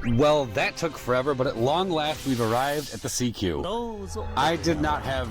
Well, that took forever, but at long last we've arrived at the CQ. I did not have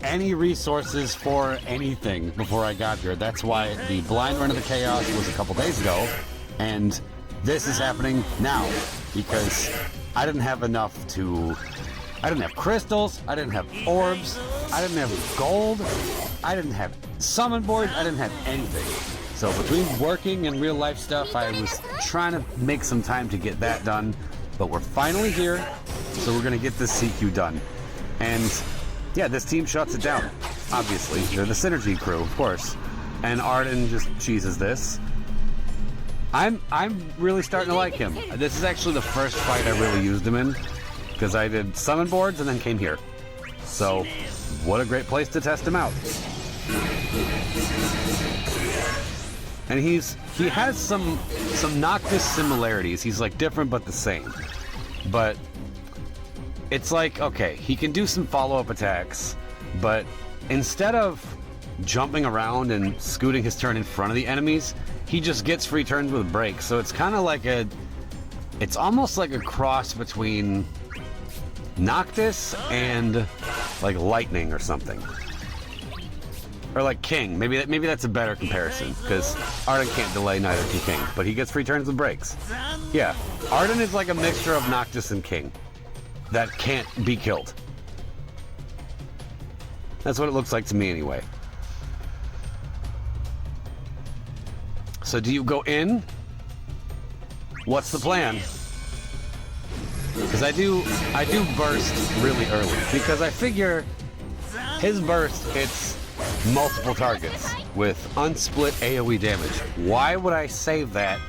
any resources for anything before I got here. That's why the blind run of the chaos was a couple days ago, and this is happening now, because I didn't have enough to... I didn't have crystals, I didn't have orbs, I didn't have gold, I didn't have summon boards, I didn't have anything. So between working and real life stuff, I was trying to make some time to get that done, but we're finally here, so we're gonna get this CQ done. And yeah, this team shuts it down, obviously. They're the Synergy crew, of course. And Ardyn just cheeses this. I'm really starting to like him. This is actually the first fight I really used him in, because I did summon boards and then came here. So, what a great place to test him out. And he has some Noctis similarities. He's like different but the same. But it's like, okay, he can do some follow-up attacks, but instead of jumping around and scooting his turn in front of the enemies, he just gets free turns with breaks. So it's kind of like it's almost like a cross between Noctis and like Lightning or something. Or like King. Maybe that's a better comparison, because Ardyn can't delay, neither can King, but he gets free turns with breaks. Yeah, Ardyn is like a mixture of Noctis and King that can't be killed. That's what it looks like to me anyway. So do you go in? What's the plan? Because I do burst really early, because I figure his burst hits multiple targets with unsplit AoE damage. Why would I save that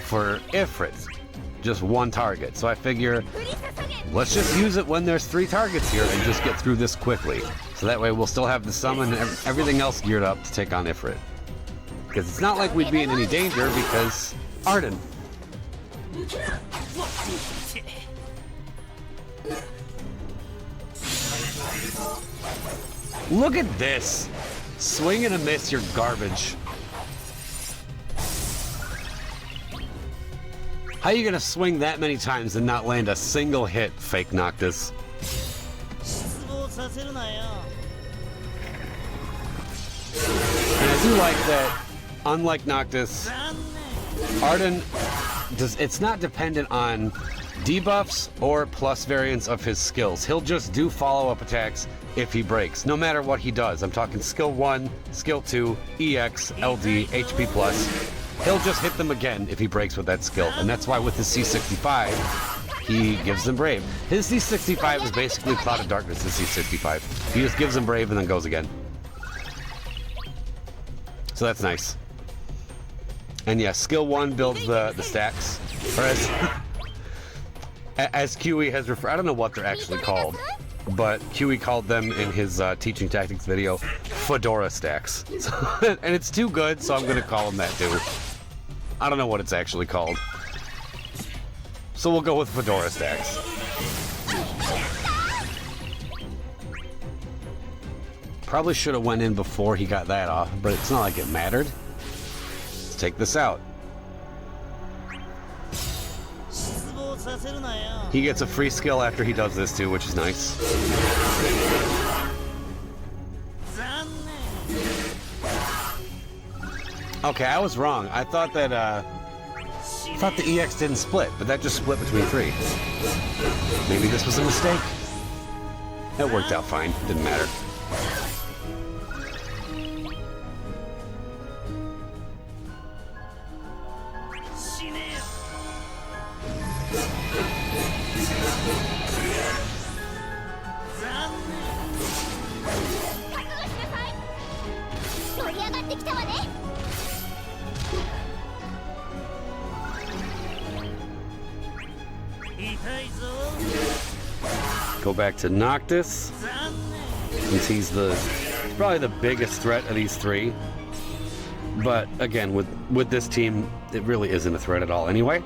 for Ifrit? Just one target. So I figure, let's just use it when there's 3 targets here and just get through this quickly. So that way we'll still have the summon and everything else geared up to take on Ifrit. Because it's not like we'd be in any danger, because Ardyn. Look at this! Swing and a miss, you're garbage. How are you gonna swing that many times and not land a single hit, fake Noctis? And I do like that, unlike Noctis, Ardyn it's not dependent on debuffs or plus variants of his skills. He'll just do follow-up attacks if he breaks, no matter what he does. I'm talking skill 1, skill 2, EX, LD, HP plus. He'll just hit them again if he breaks with that skill, and that's why with his C65, he gives them Brave. His C65 is basically Cloud of Darkness' C65. He just gives them Brave and then goes again. So that's nice. And yeah, skill 1 builds the stacks. Or as QE has referred, I don't know what they're actually called, but QE called them in his teaching tactics video Fedora stacks. And it's too good, so I'm going to call them that too. I don't know what it's actually called. So we'll go with Fedora stacks. Probably should have went in before he got that off, but it's not like it mattered. Let's take this out. He gets a free skill after he does this too, which is nice. Okay, I was wrong. I thought that the EX didn't split, but that just split between 3. Maybe this was a mistake. That worked out fine. Didn't matter. Go back to Noctis, since he's probably the biggest threat of these 3. But again, with this team, it really isn't a threat at all anyway.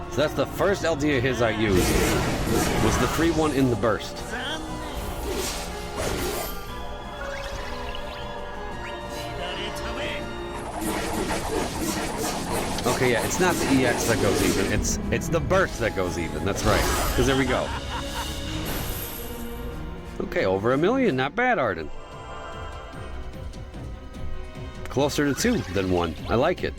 So that's the first LD of his I used, was the free one in the burst. Okay, yeah, it's not the EX that goes even. It's the burst that goes even. That's right. Because there we go. Okay, over 1 million. Not bad, Ardyn. Closer to 2 than 1. I like it.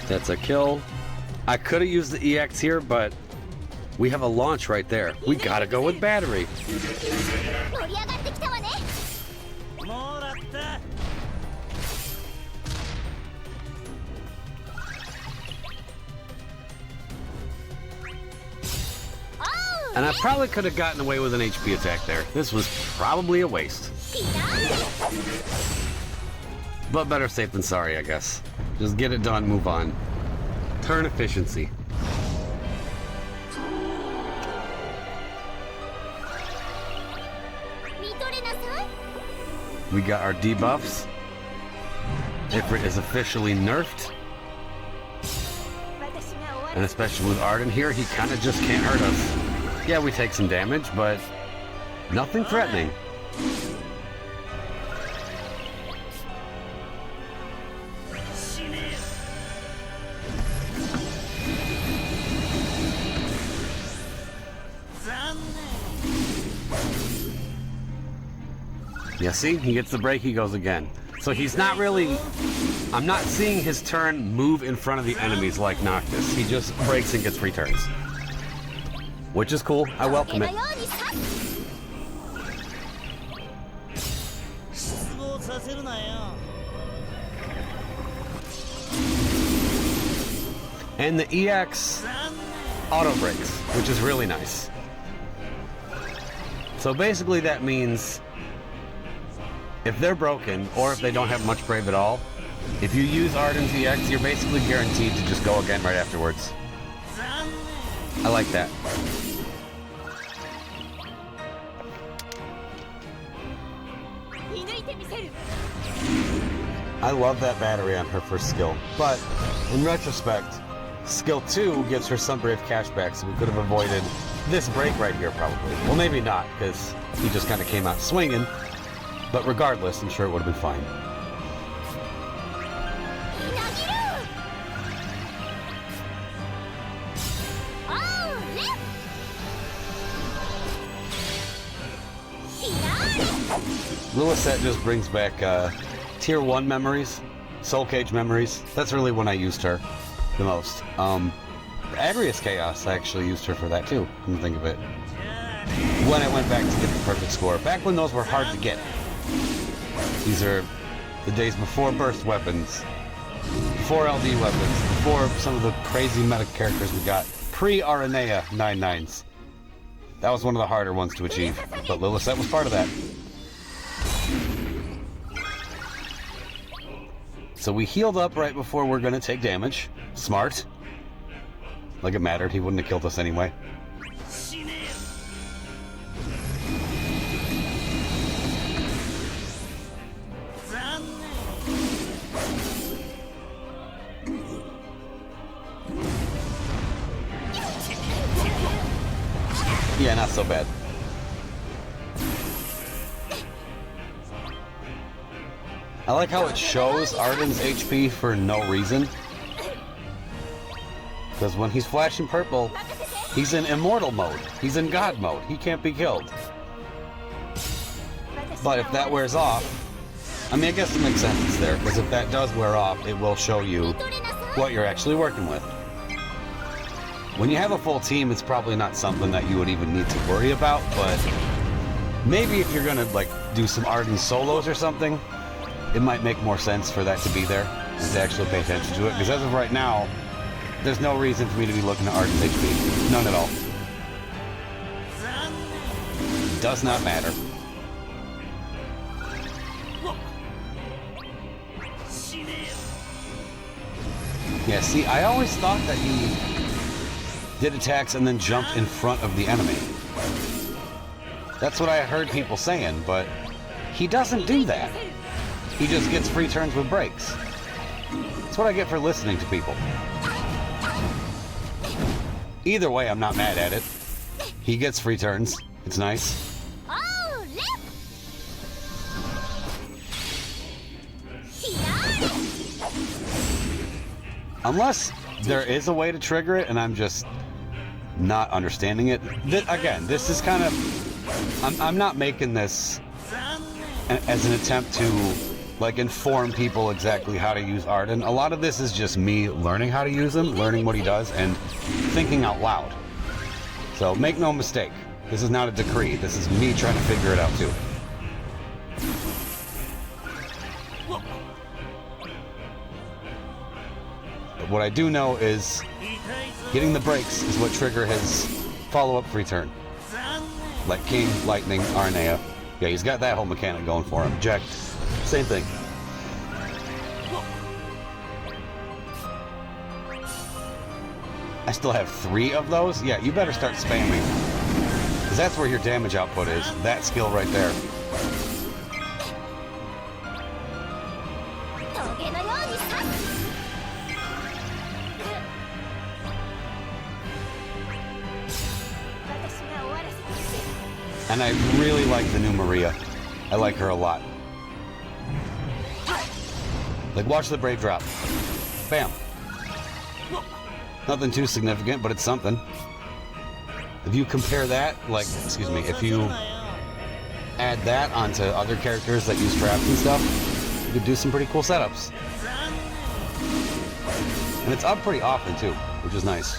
That's a kill. I could have used the EX here, but we have a launch right there. We gotta go with battery. And I probably could have gotten away with an HP attack there. This was probably a waste. But better safe than sorry, I guess. Just get it done, move on. Turn efficiency. We got our debuffs. Ifrit is officially nerfed. And especially with Ardyn here, he kind of just can't hurt us. Yeah, we take some damage, but nothing threatening. Yeah, see? He gets the break, he goes again. So he's not really... I'm not seeing his turn move in front of the enemies like Noctis. He just breaks and gets free turns. Which is cool. I welcome it. And the EX auto breaks, which is really nice. So basically that means if they're broken, or if they don't have much brave at all, if you use Ardyn's EX, you're basically guaranteed to just go again right afterwards. I like that. I love that battery on her first skill, but in retrospect, skill 2 gives her some brave cashback, so we could have avoided this break right here probably. Well, maybe not, because he just kind of came out swinging. But regardless, I'm sure it would have been fine. Lilisette just brings back tier 1 memories, soul cage memories. That's really when I used her the most. Agrius Chaos, I actually used her for that too, come to think of it. When I went back to get the perfect score. Back when those were hard to get. These are the days before burst weapons, before LD weapons, before some of the crazy meta characters we got. Pre-Aranea 9-9s. That was one of the harder ones to achieve, but Lilisette was part of that. So we healed up right before we're going to take damage. Smart. Like it mattered, he wouldn't have killed us anyway. Yeah, not so bad. I like how it shows Ardyn's HP for no reason. Because when he's flashing purple, he's in immortal mode. He's in God mode. He can't be killed. But if that wears off, I mean, I guess it makes sense it's there, because if that does wear off, it will show you what you're actually working with. When you have a full team, it's probably not something that you would even need to worry about, but maybe if you're gonna like do some Ardyn solos or something, it might make more sense for that to be there and to actually pay attention to it, because as of right now, there's no reason for me to be looking at Ardyn's HP. None at all. Does not matter. Yeah, see, I always thought that he did attacks and then jumped in front of the enemy. That's what I heard people saying, but he doesn't do that. He just gets free turns with breaks. That's what I get for listening to people. Either way, I'm not mad at it. He gets free turns. It's nice. Unless there is a way to trigger it and I'm just not understanding it. Again, this is kind of... I'm not making this as an attempt to like inform people exactly how to use Ardyn. A lot of this is just me learning how to use him, learning what he does, and thinking out loud. So make no mistake, this is not a decree. This is me trying to figure it out too. But what I do know is getting the breaks is what trigger his follow-up free turn. Like King, Lightning, Arnea. Yeah, he's got that whole mechanic going for him. Jack, same thing. I still have 3 of those? Yeah, you better start spamming. Because that's where your damage output is. That skill right there. And I really like the new Maria. I like her a lot. Like, watch the Brave drop. Bam. Nothing too significant, but it's something. If you compare that, like, excuse me, if you add that onto other characters that use traps and stuff, you could do some pretty cool setups. And it's up pretty often, too, which is nice.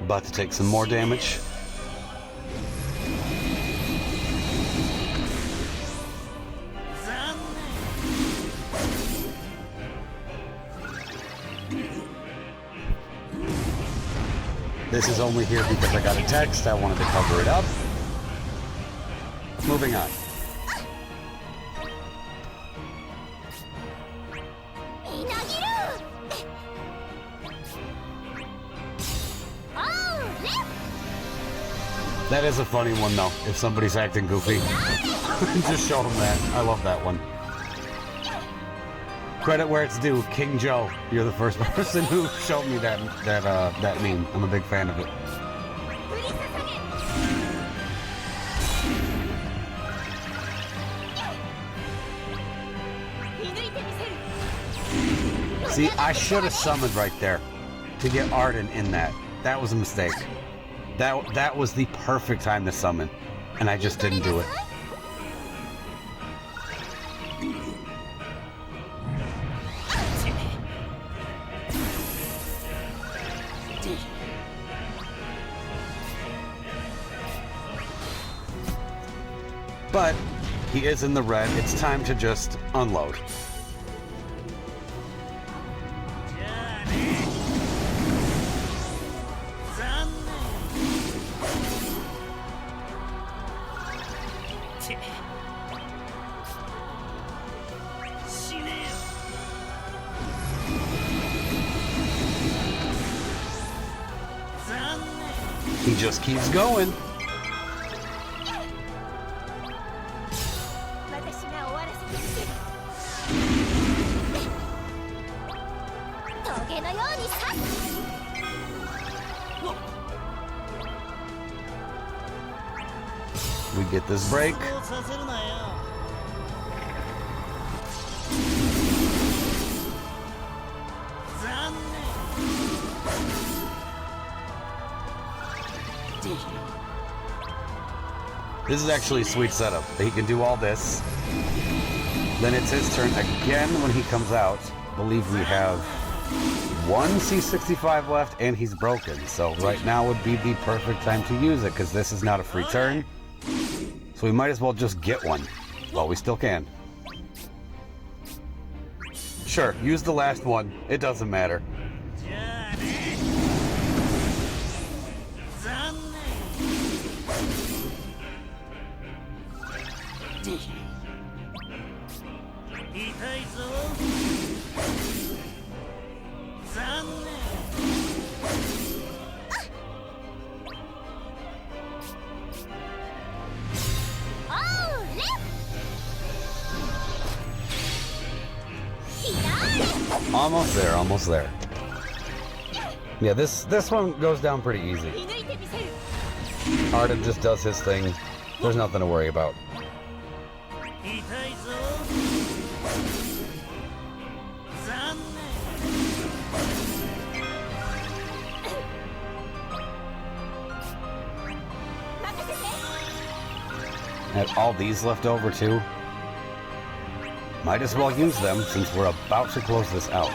About to take some more damage. This is only here because I got a text. I wanted to cover it up. Moving on. That is a funny one, though, if somebody's acting goofy. Just show them that. I love that one. Credit where it's due. King Joe, you're the first person who showed me that meme. I'm a big fan of it. See, I should have summoned right there to get Ardyn in that. That was a mistake. That was the perfect time to summon, and I just didn't do it. But he is in the red. It's time to just unload. He just keeps going. We get this break. This is actually a sweet setup. He can do all this. Then it's his turn again when he comes out. I believe we have one C65 left and he's broken. So right now would be the perfect time to use it because this is not a free turn. So we might as well just get one while we still can. Sure, use the last one. It doesn't matter. Almost there, almost there. Yeah, this one goes down pretty easy. Ardyn just does his thing. There's nothing to worry about. Have all these left over too? Might as well use them since we're about to close this out.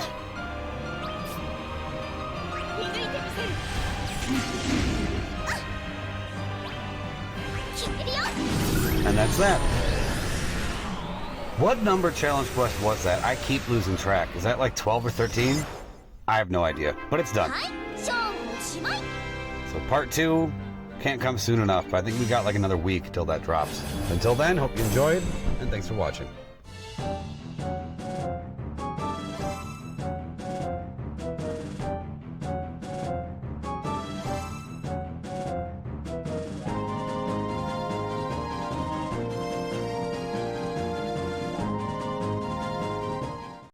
And that's that. What number challenge quest was that? I keep losing track. Is that like 12 or 13? I have no idea, but it's done. So part 2 can't come soon enough, but I think we got like another week till that drops. Until then, hope you enjoyed, and thanks for watching.